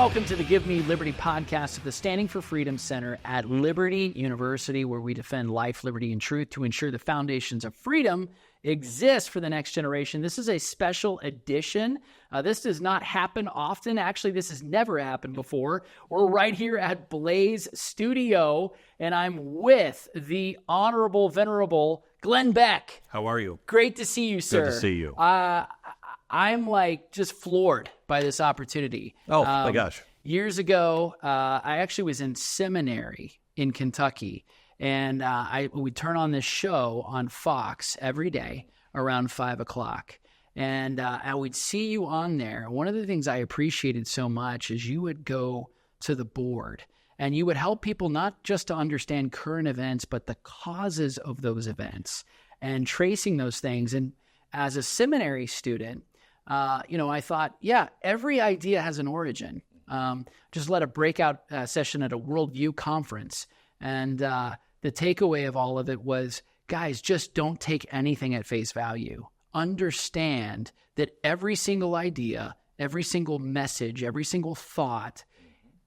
Welcome to the Give Me Liberty podcast of the Standing for Freedom Center at Liberty University, where we defend life, liberty, and truth to ensure the foundations of freedom exist for the next generation. This is a special edition. This does not happen often. Actually, this has never happened before. We're right here at Blaze Studio, and I'm with the Honorable, Venerable Glenn Beck. How are you? Great to see you, sir. Good to see you. I'm just floored by this opportunity. Oh, my gosh. Years ago, I actually was in seminary in Kentucky, and we turn on this show on Fox every day around 5 o'clock. And I would see you on there. One of the things I appreciated so much is you would go to the board and you would help people not just to understand current events, but the causes of those events and tracing those things. And as a seminary student, I thought, yeah, every idea has an origin. Just led a breakout session at a worldview conference. And the takeaway of all of it was, guys, just don't take anything at face value. Understand that every single idea, every single message, every single thought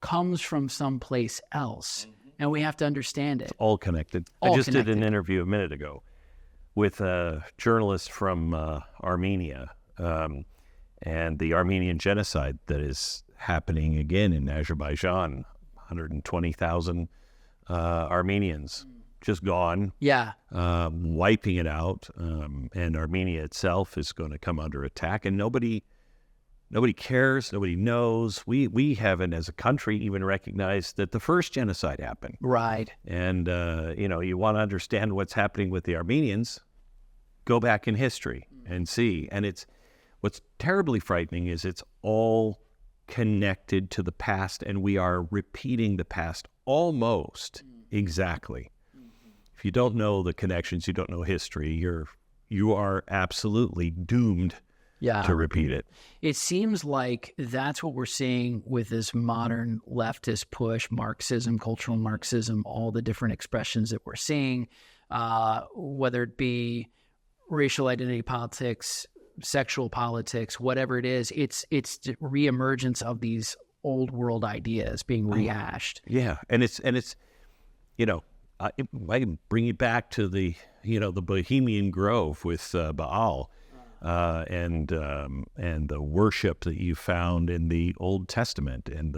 comes from someplace else. And we have to understand it. It's all connected. I just did an interview a minute ago with a journalist from Armenia. And the Armenian genocide that is happening again in Azerbaijan, 120,000 Armenians just gone, wiping it out, and Armenia itself is going to come under attack, and nobody cares, nobody knows. We haven't, as a country, even recognized that the first genocide happened. Right. And you want to understand what's happening with the Armenians, go back in history and see. And what's terribly frightening is it's all connected to the past, and we are repeating the past almost exactly. If you don't know the connections, you don't know history, you are absolutely doomed to repeat it. It seems like that's what we're seeing with this modern leftist push, Marxism, cultural Marxism, all the different expressions that we're seeing, whether it be racial identity politics, sexual politics, whatever it is, it's the reemergence of these old world ideas being rehashed. Yeah, and it's I can bring you back to the Bohemian Grove with Baal, and the worship that you found in the Old Testament, and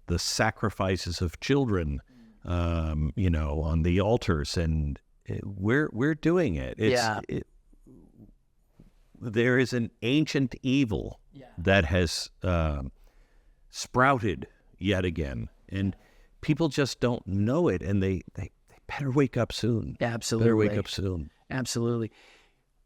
the sacrifices of children, on the altars, and we're doing it. There is an ancient evil that has sprouted yet again, and people just don't know it, and they better wake up soon. Absolutely. Better wake up soon. Absolutely.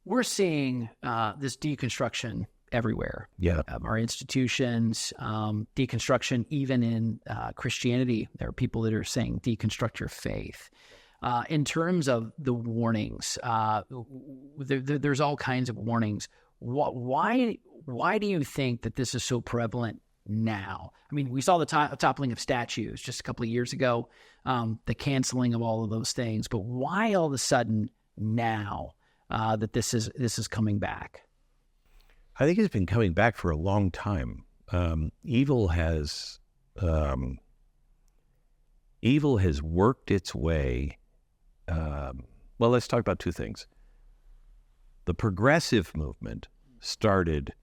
We're seeing this deconstruction everywhere. Yeah. Our institutions, deconstruction even in Christianity. There are people that are saying deconstruct your faith. In terms of the warnings, there's all kinds of warnings. Why do you think that this is so prevalent now? I mean, we saw the toppling of statues just a couple of years ago, the canceling of all of those things. But why all of a sudden now that this is coming back? I think it's been coming back for a long time. Evil has worked its way. Well, let's talk about two things. The progressive movement started,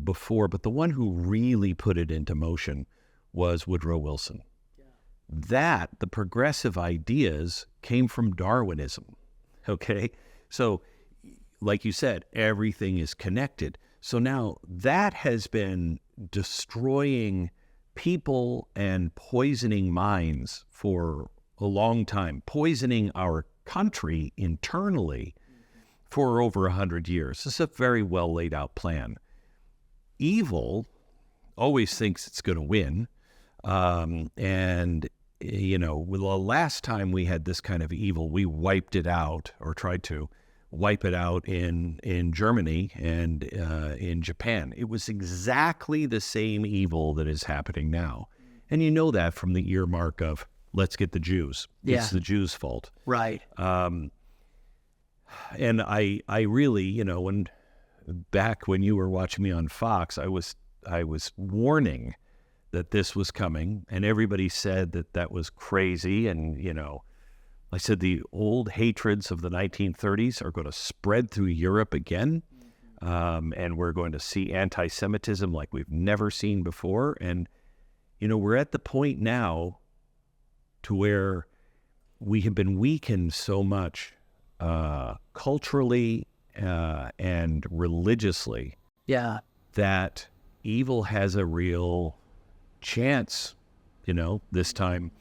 before, but the one who really put it into motion was Woodrow Wilson. Yeah. The progressive ideas came from Darwinism, okay? So, like you said, everything is connected. So now that has been destroying people and poisoning minds for a long time, poisoning our country internally for over 100 years. This is a very well laid out plan. Evil always thinks it's going to win. The last time we had this kind of evil, we wiped it out, or tried to wipe it out in Germany and in Japan. It was exactly the same evil that is happening now. And you know that from the earmark of, let's get the Jews. Yeah. It's the Jews' fault. Right. And I really, back when you were watching me on Fox, I was warning that this was coming, and everybody said that that was crazy. And, I said the old hatreds of the 1930s are going to spread through Europe again, and we're going to see anti-Semitism like we've never seen before. And, we're at the point now to where we have been weakened so much culturally and religiously that evil has a real chance, this time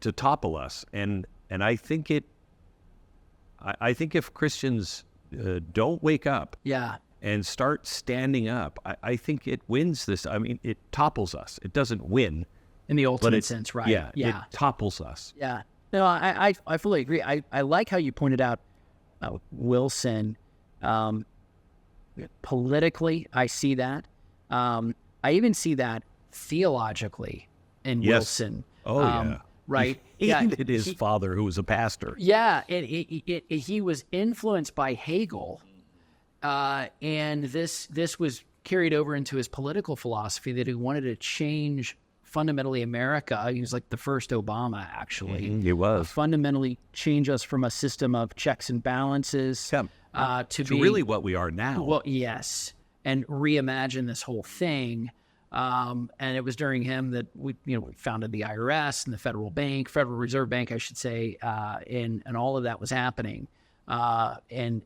to topple us. And I think I think if Christians don't wake up and start standing up, I think it wins this. I mean, it topples us. It doesn't win. In the ultimate sense, right? Yeah, it topples us. Yeah. No, I fully agree. I like how you pointed out Wilson. Politically, I see that. I even see that theologically in Wilson. Oh, yeah. Right. He hated his father, who was a pastor. Yeah. He was influenced by Hegel. And this was carried over into his political philosophy, that he wanted to change fundamentally America. He was like the first Obama, actually. He was. Fundamentally change us from a system of checks and balances to be really what we are now. Well, yes. And reimagine this whole thing. And it was during him that we founded the IRS and the Federal Reserve Bank, I should say, and all of that was happening. And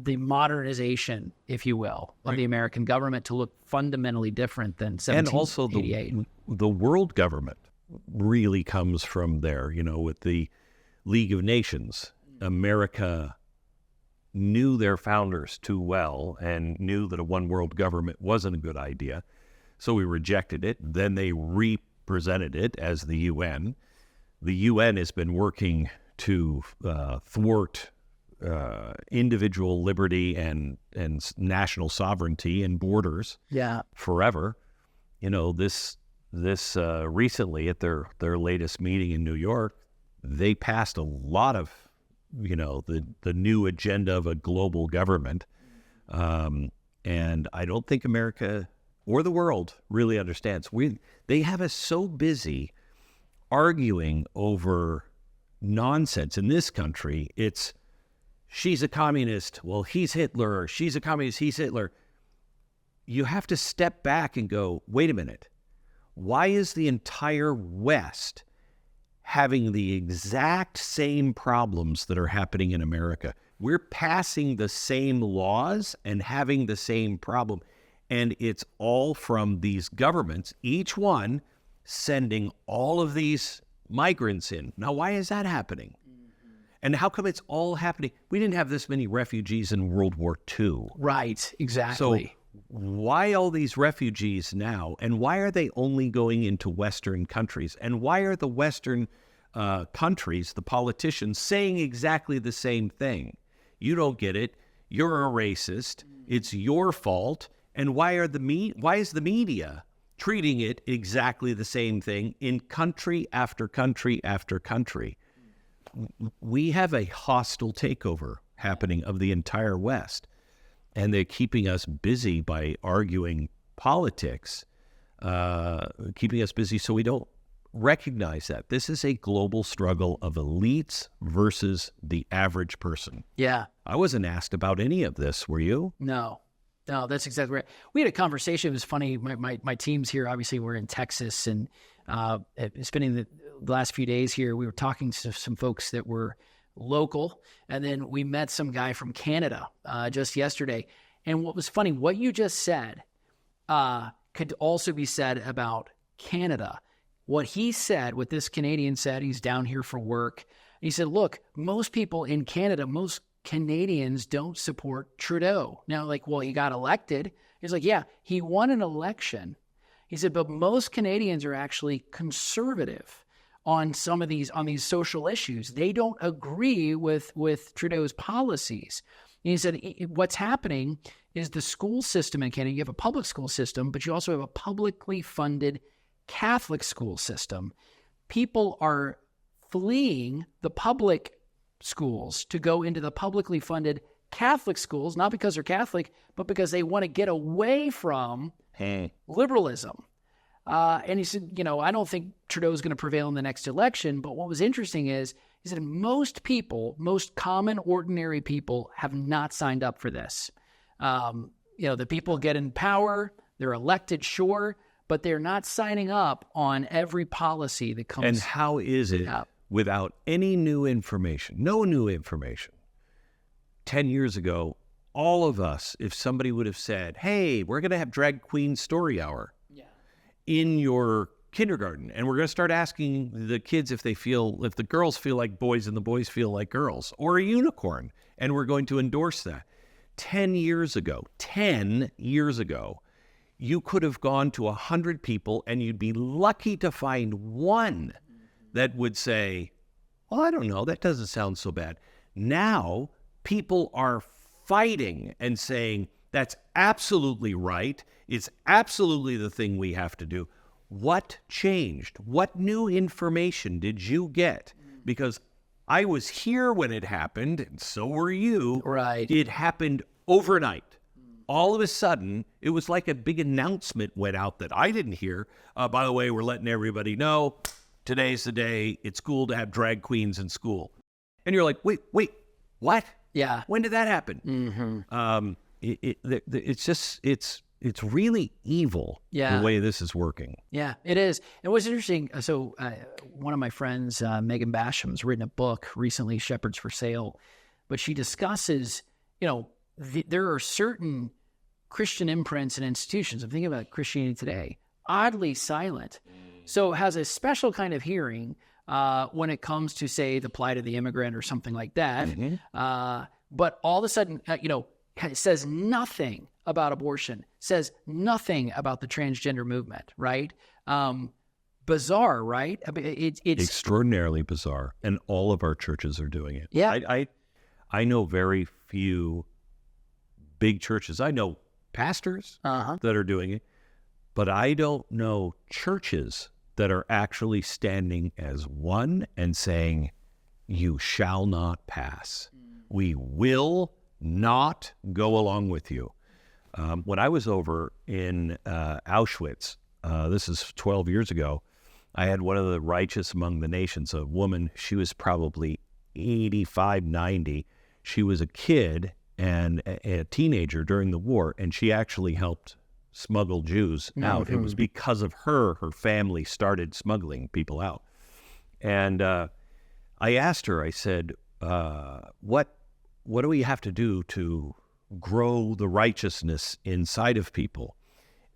the modernization, if you will, of the American government to look fundamentally different than 1788. And also the world government really comes from there, with the League of Nations. America knew their founders too well and knew that a one world government wasn't a good idea. So we rejected it. Then they represented it as the UN. The UN has been working to thwart individual liberty and national sovereignty and borders forever. This recently at their latest meeting in New York, they passed a lot of the new agenda of a global government, and I don't think America or the world really understands. They have us so busy arguing over nonsense. In this country, it's she's a communist, well, he's Hitler, she's a communist, he's Hitler. You have to step back and go, wait a minute, why is the entire West having the exact same problems that are happening in America? We're passing the same laws and having the same problem. And it's all from these governments, each one sending all of these migrants in. Now, why is that happening? And how come it's all happening? We didn't have this many refugees in World War II. Right, exactly. So why all these refugees now? And why are they only going into Western countries? And why are the Western countries, the politicians, saying exactly the same thing? You don't get it. You're a racist. It's your fault. And why is the media treating it exactly the same thing in country after country after country? We have a hostile takeover happening of the entire West, and they're keeping us busy by arguing politics, keeping us busy so we don't recognize that this is a global struggle of elites versus the average person. Yeah. I wasn't asked about any of this, were you? No, that's exactly right. We had a conversation. It was funny. My team's here. Obviously, we're in Texas, and spending the last few days here, we were talking to some folks that were local, and then we met some guy from Canada just yesterday. And what was funny, what you just said could also be said about Canada. What he said, what this Canadian said, he's down here for work. He said, look, most people in Canada, most Canadians don't support Trudeau. Now, well, he got elected. He's like, yeah, he won an election. He said, but most Canadians are actually conservative on these social issues. They don't agree with Trudeau's policies. And he said, what's happening is the school system in Canada, you have a public school system, but you also have a publicly funded Catholic school system. People are fleeing the public schools to go into the publicly funded Catholic schools, not because they're Catholic, but because they want to get away from liberalism. And he said, I don't think Trudeau's going to prevail in the next election. But what was interesting is he said most people, most common, ordinary people have not signed up for this. The people get in power, they're elected, sure, but they're not signing up on every policy that comes. And how is it without any new information, no new information? 10 years ago, all of us, if somebody would have said, hey, we're going to have drag queen story hour in your kindergarten, and we're going to start asking the kids if the girls feel like boys and the boys feel like girls, or a unicorn, and we're going to endorse that. 10 years ago, you could have gone to 100 people and you'd be lucky to find one that would say, well, I don't know, that doesn't sound so bad. Now, people are fighting and saying, that's absolutely right. It's absolutely the thing we have to do. What changed? What new information did you get? Because I was here when it happened, and so were you. Right. It happened overnight. All of a sudden, it was like a big announcement went out that I didn't hear. By the way, we're letting everybody know, today's the day. It's cool to have drag queens in school. And you're like, wait, what? Yeah. When did that happen? It's really evil the way this is working. Yeah, it is. And what's interesting, so one of my friends, Megan Basham's written a book recently, Shepherds for Sale, but she discusses, there are certain Christian imprints and institutions, I'm thinking about Christianity Today, oddly silent. So it has a special kind of hearing when it comes to, say, the plight of the immigrant or something like that. But all of a sudden, it says nothing about abortion, says nothing about the transgender movement, right? Bizarre, right? I mean, it's extraordinarily bizarre, and all of our churches are doing it. Yeah. I know very few big churches. I know pastors that are doing it, but I don't know churches that are actually standing as one and saying, you shall not pass. We will not go along with you. When I was over in Auschwitz, this is 12 years ago, I had one of the righteous among the nations, a woman, she was probably 85, 90. She was a kid and a teenager during the war, and she actually helped smuggle Jews out. It was because of her family started smuggling people out. And I asked her, I said, what do we have to do to grow the righteousness inside of people?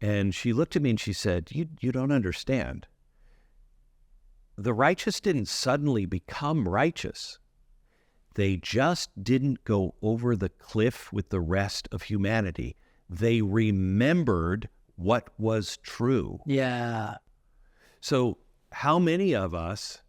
And she looked at me and she said, you don't understand. The righteous didn't suddenly become righteous. They just didn't go over the cliff with the rest of humanity. They remembered what was true. Yeah. So how many of us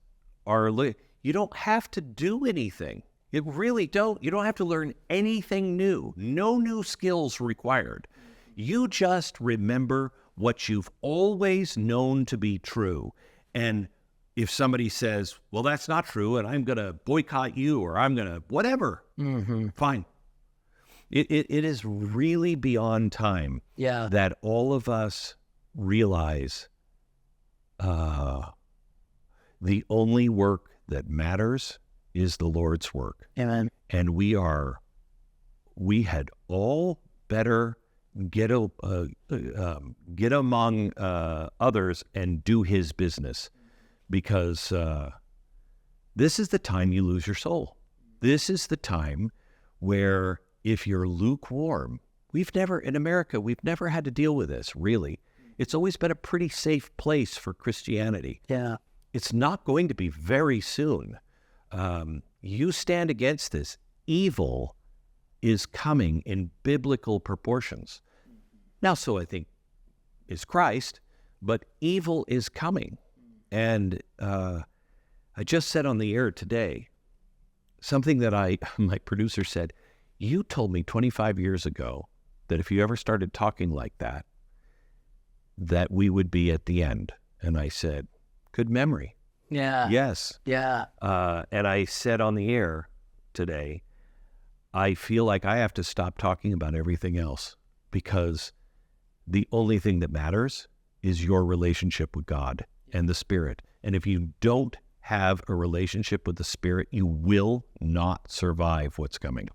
are, you don't have to do anything. You really don't. You don't have to learn anything new. No new skills required. You just remember what you've always known to be true. And if somebody says, well, that's not true, and I'm going to boycott you, or I'm going to whatever, fine. It is really beyond time that all of us realize the only work that matters is the Lord's work. Amen. And we had all better get among others and do his business, because this is the time you lose your soul. This is the time where if you're lukewarm, in America, we've never had to deal with this, really. It's always been a pretty safe place for Christianity. Yeah. It's not going to be very soon. You stand against this. Evil is coming in biblical proportions. Now, so I think is Christ, but evil is coming. And I just said on the air today something that my producer said, you told me 25 years ago that if you ever started talking like that, that we would be at the end. And I said, good memory. Yeah. Yes. Yeah. And I said on the air today, I feel like I have to stop talking about everything else, because the only thing that matters is your relationship with God and the Spirit. And if you don't have a relationship with the Spirit, you will not survive what's coming.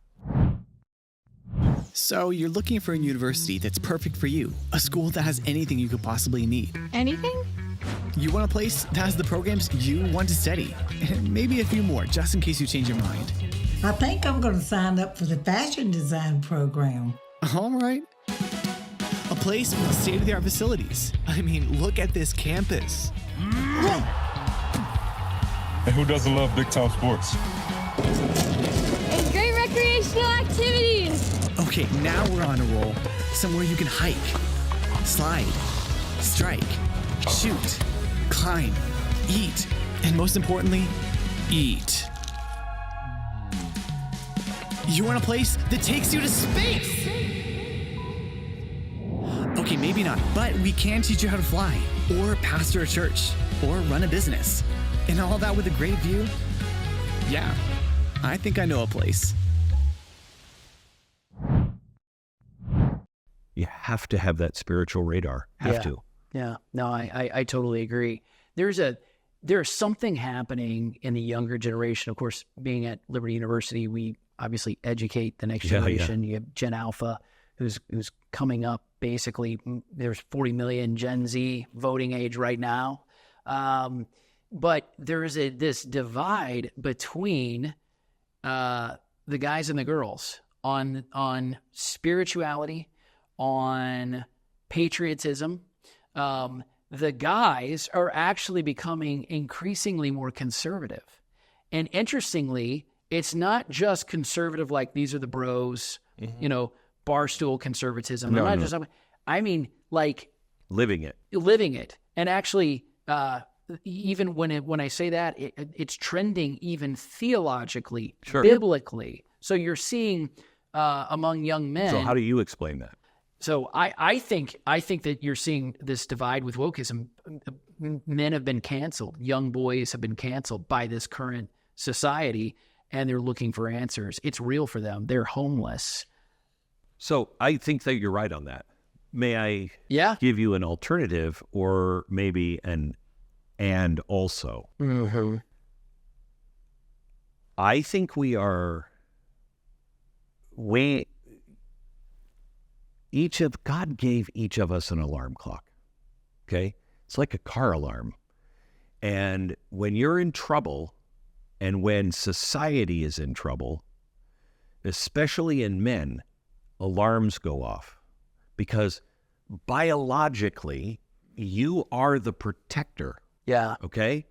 So you're looking for a university that's perfect for you, a school that has anything you could possibly need. Anything? You want a place that has the programs you want to study, and maybe a few more, just in case you change your mind. I think I'm going to sign up for the fashion design program. All right. A place with state-of-the-art facilities. I mean, look at this campus. And who doesn't love big-time sports? And great recreational activities. Okay, now we're on a roll. Somewhere you can hike, slide, strike, shoot, climb, eat, and most importantly, eat. You want a place that takes you to space? Okay, maybe not, but we can teach you how to fly, or pastor a church, or run a business. And all that with a great view? Yeah, I think I know a place. You have to have that spiritual radar. Have to. Yeah. No, I totally agree. There's something happening in the younger generation. Of course, being at Liberty University, we obviously educate the next generation. You have Gen Alpha, who's coming up. Basically, there's 40 million Gen Z voting age right now. But there is this divide between the guys and the girls on spirituality, on patriotism. The guys are actually becoming increasingly more conservative. And interestingly, it's not just conservative like these are the bros, barstool conservatism. No. I mean, like Living it. And actually, even when I say that, it's trending even theologically, biblically. So you're seeing among young men. So how do you explain that? So I think that you're seeing this divide with wokeism. Men have been canceled. Young boys have been canceled by this current society, and they're looking for answers. It's real for them. They're homeless. So I think that you're right on that. May I give you an alternative, or maybe and also? Mm-hmm. I think God gave each of us an alarm clock. Okay? It's like a car alarm. And when you're in trouble, and when society is in trouble, especially in men, alarms go off. Because biologically, you are the protector. Yeah. Okay?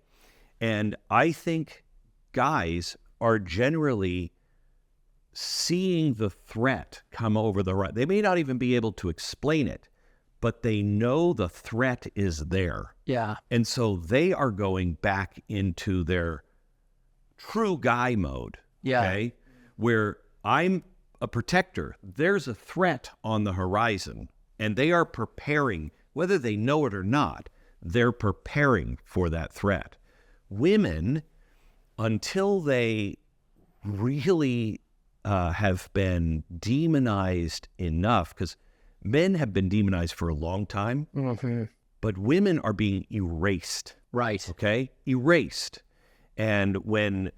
And I think guys are generally seeing the threat come over the right. They may not even be able to explain it, but they know the threat is there. Yeah. And so they are going back into their true guy mode. Yeah. Okay? Where I'm a protector. There's a threat on the horizon, and they are preparing, whether they know it or not, they're preparing for that threat. Women, until they really have been demonized enough, because men have been demonized for a long time, but women are being erased. Right. Okay? Erased. And when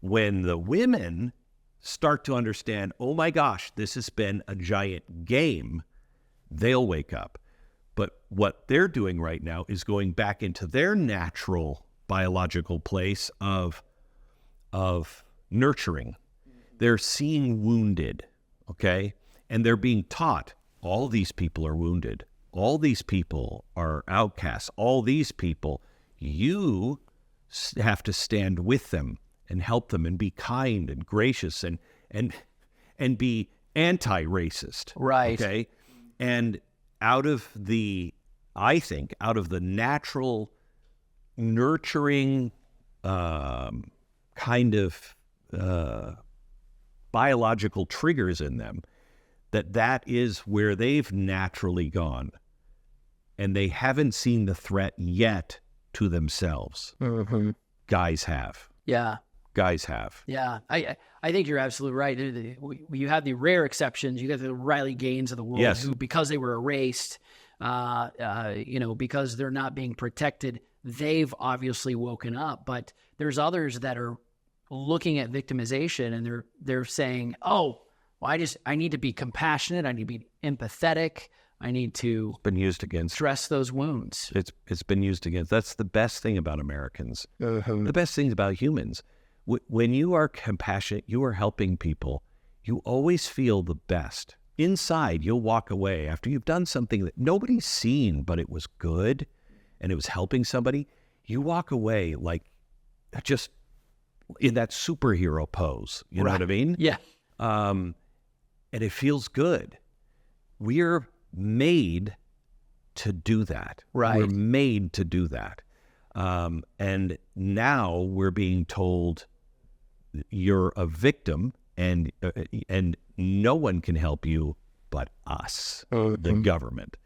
the women start to understand, oh my gosh, this has been a giant game, they'll wake up. But what they're doing right now is going back into their natural biological place of nurturing. They're seeing wounded, okay? And they're being taught, all these people are wounded. All these people are outcasts. All these people, you have to stand with them and help them and be kind and gracious and be anti-racist. Right. Okay? And out of the natural nurturing kind of biological triggers in them, that is where they've naturally gone. And they haven't seen the threat yet to themselves. Mm-hmm. Guys have. Yeah. Guys have. Yeah. I think you're absolutely right. You have the rare exceptions. You got the Riley Gaines of the world who, because they were erased, because they're not being protected. They've obviously woken up, but there's others that are looking at victimization and they're saying, oh, well, I need to be compassionate. I need to be empathetic. I need to been used against dress those wounds. It's been used against. That's the best thing about Americans. The best thing about humans. When you are compassionate, you are helping people. You always feel the best. Inside, you'll walk away after you've done something that nobody's seen, but it was good and it was helping somebody. You walk away like just in that superhero pose. You know what I mean? Yeah. And it feels good. We're made to do that. Right. We're made to do that. And now we're being told you're a victim and no one can help you but us, the government.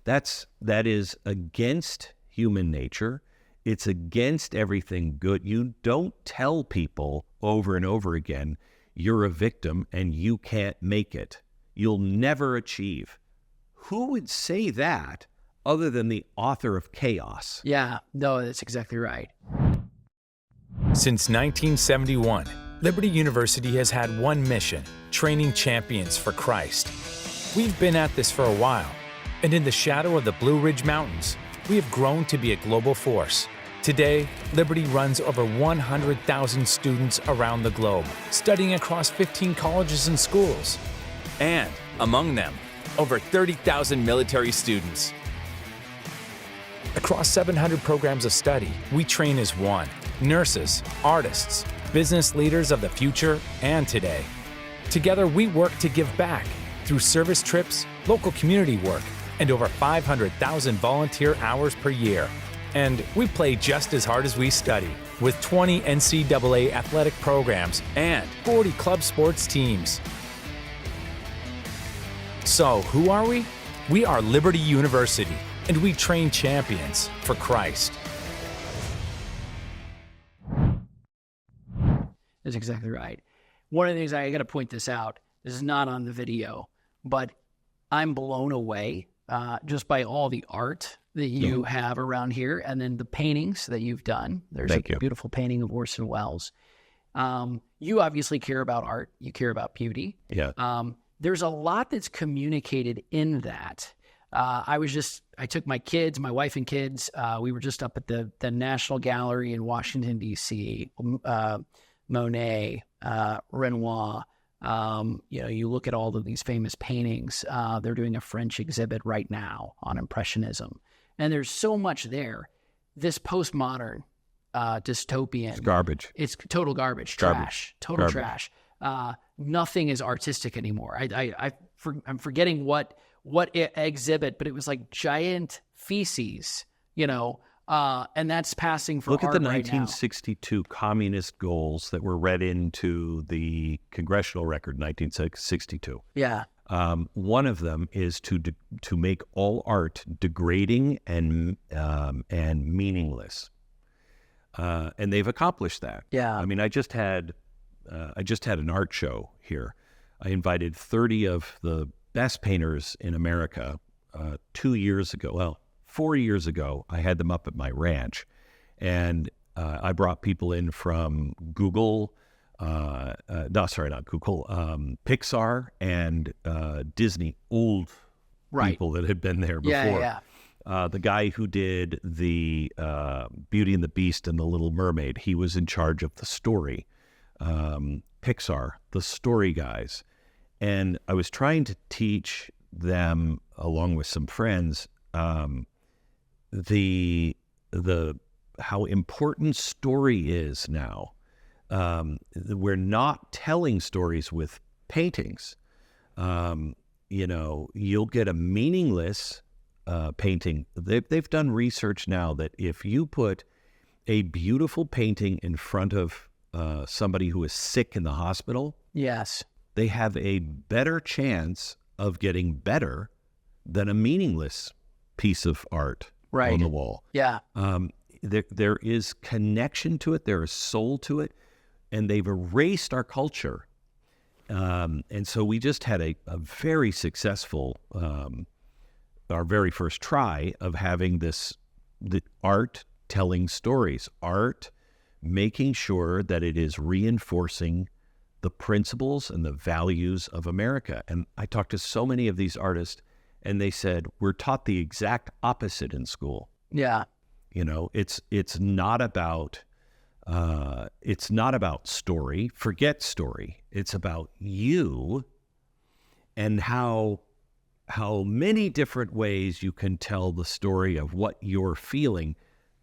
That is against human nature. It's against everything good. You don't tell people over and over again, you're a victim and you can't make it. You'll never achieve. Who would say that other than the author of chaos? Yeah, no, that's exactly right. Since 1971, Liberty University has had one mission: training champions for Christ. We've been at this for a while, and in the shadow of the Blue Ridge Mountains, we have grown to be a global force. Today, Liberty runs over 100,000 students around the globe, studying across 15 colleges and schools. And, among them, over 30,000 military students. Across 700 programs of study, we train as one: nurses, artists, business leaders of the future and today. Together, we work to give back through service trips, local community work, and over 500,000 volunteer hours per year. And we play just as hard as we study, with 20 NCAA athletic programs and 40 club sports teams. So, who are we? We are Liberty University, and we train champions for Christ. That's exactly right. One of the things I got to point this out, this is not on the video, but I'm blown away just by all the art that you have around here, and then the paintings that you've done. There's a beautiful painting of Orson Welles. You obviously care about art. You care about beauty. Yeah. There's a lot that's communicated in that. I took my kids, my wife and kids. We were just up at the National Gallery in Washington, D.C. Monet, Renoir. You look at all of these famous paintings. They're doing a French exhibit right now on Impressionism. And there's so much there. This postmodern, dystopian. It's garbage. It's total garbage. Trash. Total trash. Nothing is artistic anymore. I'm forgetting what exhibit, but it was like giant feces, and that's passing for Look art at the right 1962 communist goals that were read into the congressional record, 1962. Yeah. One of them is to make all art degrading and meaningless, and they've accomplished that. Yeah. I mean, I just had an art show here. I invited 30 of the best painters in America 2 years ago. Well, 4 years ago, I had them up at my ranch, and I brought people in from Google. Not Google, Pixar and Disney, old people that had been there before. Yeah. The guy who did the Beauty and the Beast and the Little Mermaid, he was in charge of the story. Pixar, the story guys. And I was trying to teach them, along with some friends, the how important story is now. We're not telling stories with paintings. You'll get a meaningless painting. They've done research now that if you put a beautiful painting in front of somebody who is sick in the hospital, yes, they have a better chance of getting better than a meaningless piece of art on the wall. Yeah. There is connection to it. There is soul to it. And they've erased our culture. And so we just had a very successful our very first try of having the art telling stories, art making sure that it is reinforcing the principles and the values of America. And I talked to so many of these artists, and they said, we're taught the exact opposite in school. Yeah. You know, it's not about story. Forget story. It's about you and how many different ways you can tell the story of what you're feeling,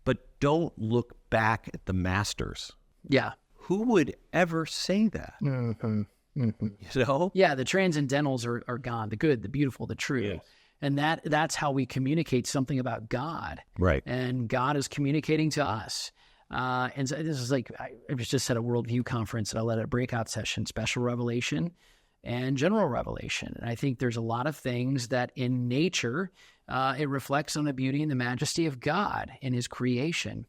but don't look back at the masters. Yeah. Who would ever say that? Mm-hmm. Mm-hmm. You know? Yeah, the transcendentals are gone, the good, the beautiful, the true. Yes. And that's how we communicate something about God. Right. And God is communicating to us. And so this is like, I was just at a worldview conference and I led a breakout session, special revelation and general revelation. And I think there's a lot of things that in nature, it reflects on the beauty and the majesty of God in his creation.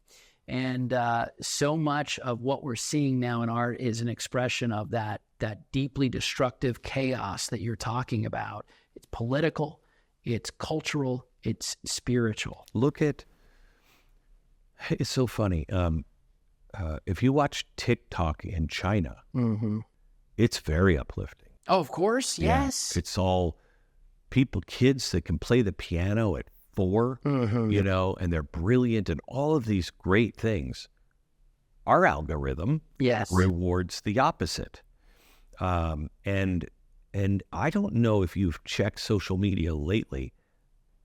And so much of what we're seeing now in art is an expression of that deeply destructive chaos that you're talking about. It's political, it's cultural, it's spiritual. It's so funny. If you watch TikTok in China, it's very uplifting. Oh, of course, yes. Yeah, it's all kids that can play the piano at 4, you know, and they're brilliant and all of these great things. Our algorithm rewards the opposite. And I don't know if you've checked social media lately,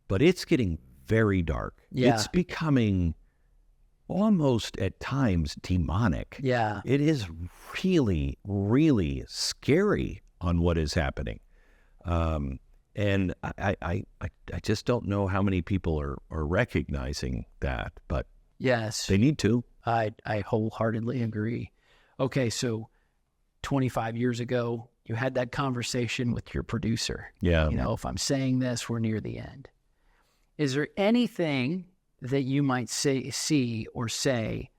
but it's getting very dark. Yeah. It's becoming almost at times demonic. Yeah. It is really, really scary on what is happening. And I just don't know how many people are recognizing that, but yes, they need to. I wholeheartedly agree. Okay, so 25 years ago, you had that conversation with your producer. Yeah. You know, if I'm saying this, we're near the end. Is there anything that you might see or say,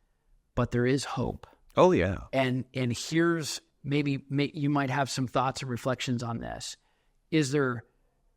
but there is hope? Oh, yeah. And here's maybe you might have some thoughts and reflections on this. Is there,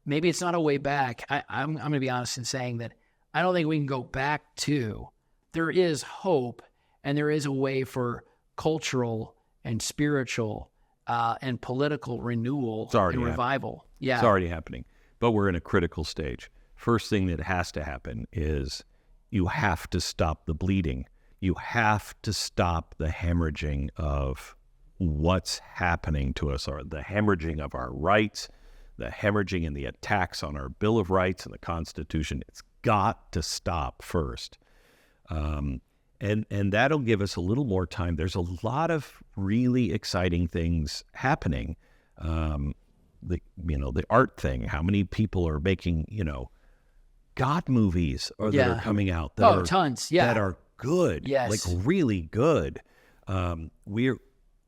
maybe it's not a way back. I'm going to be honest in saying that I don't think we can go back to. There is hope, and there is a way for cultural and spiritual and political renewal and revival. Yeah, it's already happening, but we're in a critical stage. First thing that has to happen is you have to stop the bleeding. You have to stop the hemorrhaging of what's happening to us, or the hemorrhaging of our rights, the hemorrhaging and the attacks on our Bill of Rights and the Constitution. It's got to stop first. And that'll give us a little more time. There's a lot of really exciting things happening. The art thing, how many people are making, God movies that are coming out that are tons, that are good, like really good.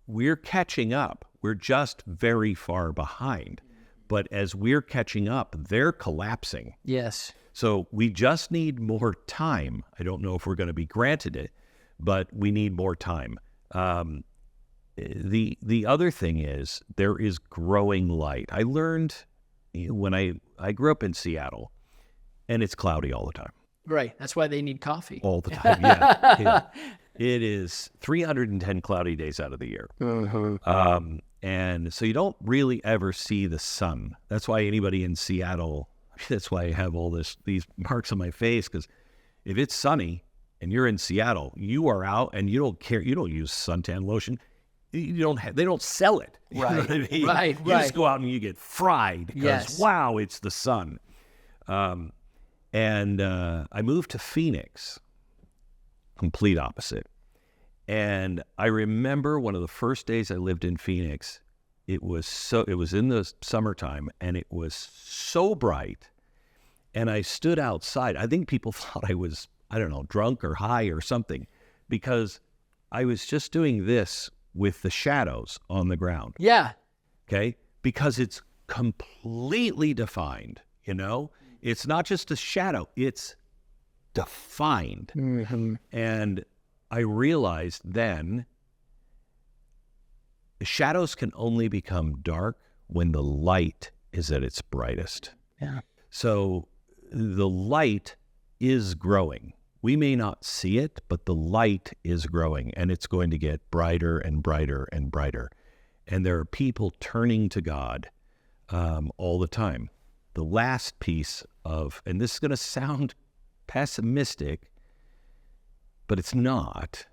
We're catching up. We're just very far behind. But as we're catching up, they're collapsing. Yes. So we just need more time. I don't know if we're going to be granted it, but we need more time. The other thing is there is growing light. I learned when I grew up in Seattle, and it's cloudy all the time. Right. That's why they need coffee. All the time, yeah. It is 310 cloudy days out of the year. And so you don't really ever see the sun. That's why anybody in Seattle, that's why I have all these marks on my face, because if it's sunny and you're in Seattle, you are out and you don't care. You don't use suntan lotion. They don't sell it. You know what I mean? Right. You just go out and you get fried because, wow, it's the sun. And I moved to Phoenix, complete opposite. And I remember one of the first days I lived in Phoenix, it was in the summertime, and it was so bright. And I stood outside. I think people thought I was, I don't know, drunk or high or something, because I was just doing this with the shadows on the ground. Yeah. Okay? Because it's completely defined, It's not just a shadow, it's defined. Mm-hmm. And I realized then shadows can only become dark when the light is at its brightest. Yeah. So the light is growing. We may not see it, but the light is growing, and it's going to get brighter and brighter and brighter. And there are people turning to God all the time. The last piece of, and this is going to sound pessimistic, but it's not.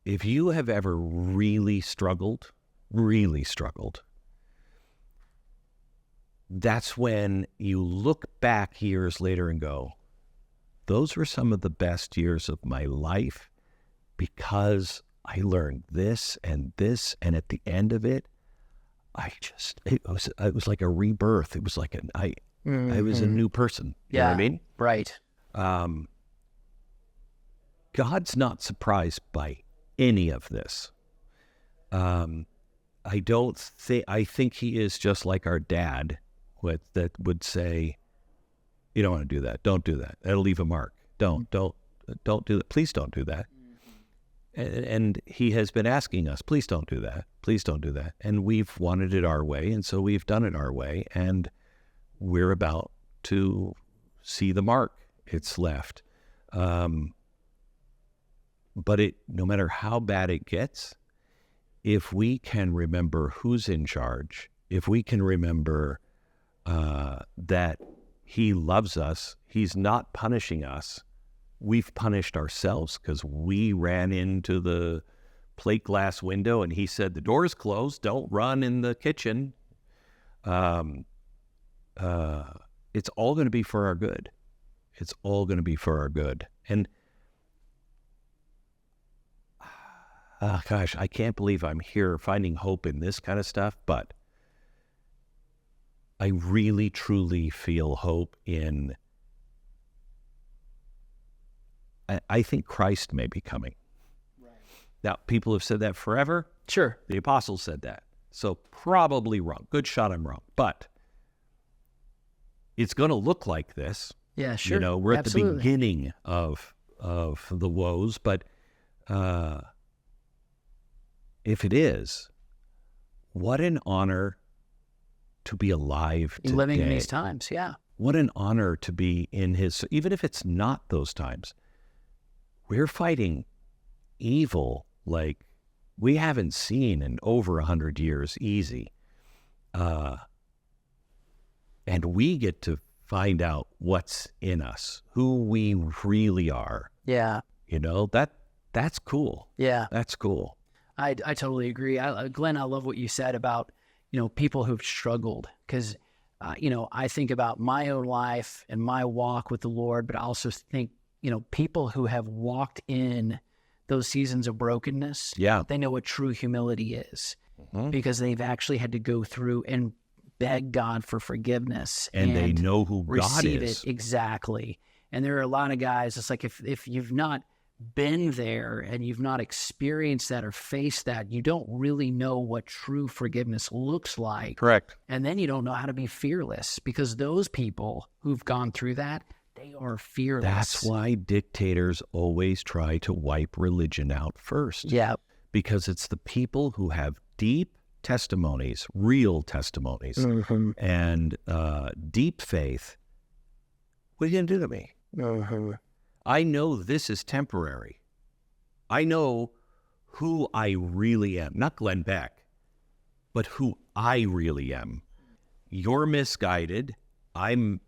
If you have ever really struggled, that's when you look back years later and go, those were some of the best years of my life because I learned this, and at the end of it, it was like a rebirth. It was like I was a new person. You know what I mean? Right. God's not surprised by any of this. I think he is just like our dad that would say, you don't want to do that. Don't do that. That'll leave a mark. Don't do that. Please don't do that. And he has been asking us, please don't do that. Please don't do that. And we've wanted it our way. And so we've done it our way. And we're about to see the mark it's left. But no matter how bad it gets, if we can remember who's in charge, if we can remember that he loves us, he's not punishing us. We've punished ourselves because we ran into the plate glass window and he said, the door's closed, don't run in the kitchen. It's all going to be for our good. It's all going to be for our good. And gosh, I can't believe I'm here finding hope in this kind of stuff, but I really, truly feel hope in, I think Christ may be coming. Right. Now, people have said that forever. Sure. The apostles said that. So probably wrong. Good shot I'm wrong. But it's going to look like this. Yeah, sure. We're Absolutely. at the beginning of the woes, but if it is, what an honor to be alive today. Living in these times, yeah. What an honor to be in his, even if it's not those times. We're fighting evil like we haven't seen in over 100 years easy. And we get to find out what's in us, who we really are. Yeah. That's cool. Yeah. That's cool. I totally agree. Glenn, I love what you said about, people who've struggled because, I think about my own life and my walk with the Lord, but I also think, people who have walked in those seasons of brokenness, they know what true humility is because they've actually had to go through and beg God for forgiveness. And they know who God receive is. It. Exactly. And there are a lot of guys, it's like if you've not been there and you've not experienced that or faced that, you don't really know what true forgiveness looks like. Correct. And then you don't know how to be fearless because those people who've gone through that, they are fearless. That's why dictators always try to wipe religion out first. Yeah. Because it's the people who have deep testimonies, real testimonies, and deep faith. What are you going to do to me? I know this is temporary. I know who I really am. Not Glenn Beck, but who I really am. You're misguided. I'm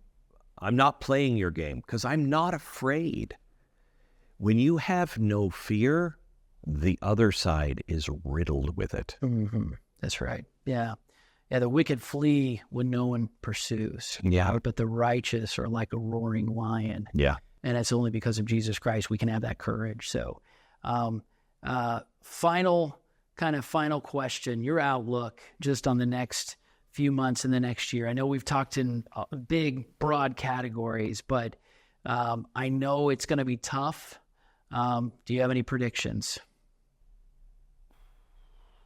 not playing your game because I'm not afraid. When you have no fear, the other side is riddled with it. That's right. Yeah. Yeah, the wicked flee when no one pursues. Yeah. But the righteous are like a roaring lion. Yeah. And it's only because of Jesus Christ we can have that courage. So final question, your outlook just on the next few months and the next year. I know we've talked in big, broad categories, but I know it's going to be tough. Do you have any predictions?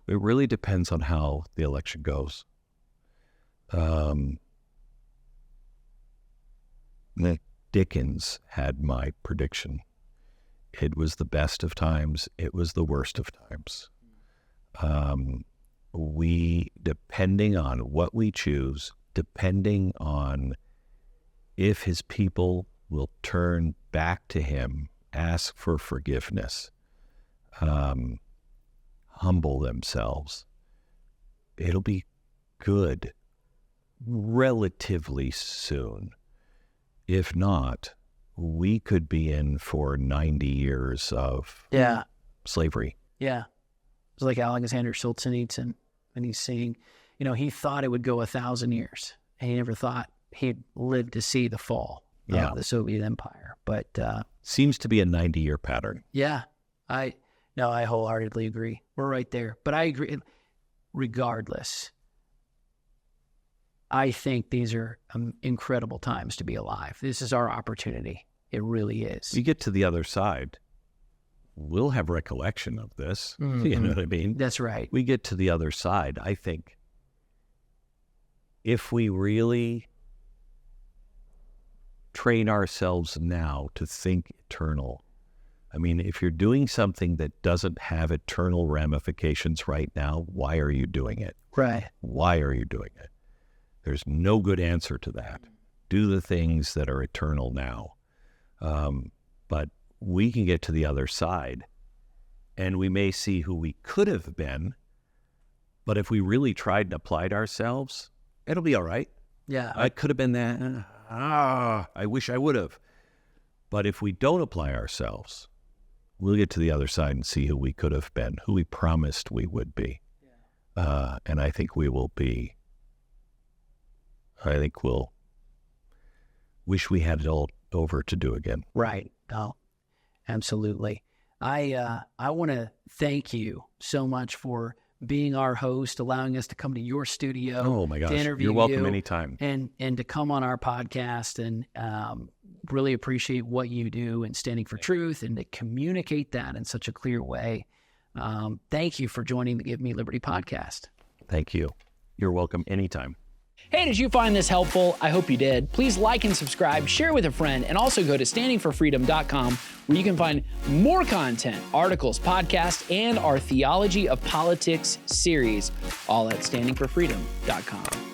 It really depends on how the election goes. Dickens had my prediction. It was the best of times. It was the worst of times. we, depending on what we choose, depending on if his people will turn back to him, ask for forgiveness, humble themselves, it'll be good relatively soon. If not, we could be in for 90 years of slavery. Yeah. It's like Alexander Solzhenitsyn, and he's saying, he thought it would go 1,000 years, and he never thought he'd live to see the fall of the Soviet Empire. But seems to be a 90-year pattern. Yeah, I wholeheartedly agree. We're right there. But I agree, regardless, I think these are incredible times to be alive. This is our opportunity. It really is. We get to the other side, we'll have recollection of this. Mm-hmm. You know what I mean? That's right. We get to the other side. I think if we really train ourselves now to think eternal, I mean, if you're doing something that doesn't have eternal ramifications right now, why are you doing it? Right. Why are you doing it? There's no good answer to that. Do the things that are eternal now. But we can get to the other side, and we may see who we could have been, but if we really tried and applied ourselves, it'll be all right. Yeah. I could have been that. I wish I would have. But if we don't apply ourselves, we'll get to the other side and see who we could have been, who we promised we would be. Yeah. And I think we will be. I think we'll wish we had it all over to do again. Right. Oh, absolutely. I want to thank you so much for being our host, allowing us to come to your studio. Oh my gosh, to interview you're welcome you anytime. And to come on our podcast, and really appreciate what you do and standing for truth and to communicate that in such a clear way. Thank you for joining the Give Me Liberty podcast. Thank you. You're welcome anytime. Hey, did you find this helpful? I hope you did. Please like and subscribe, share with a friend, and also go to standingforfreedom.com where you can find more content, articles, podcasts, and our Theology of Politics series, all at standingforfreedom.com.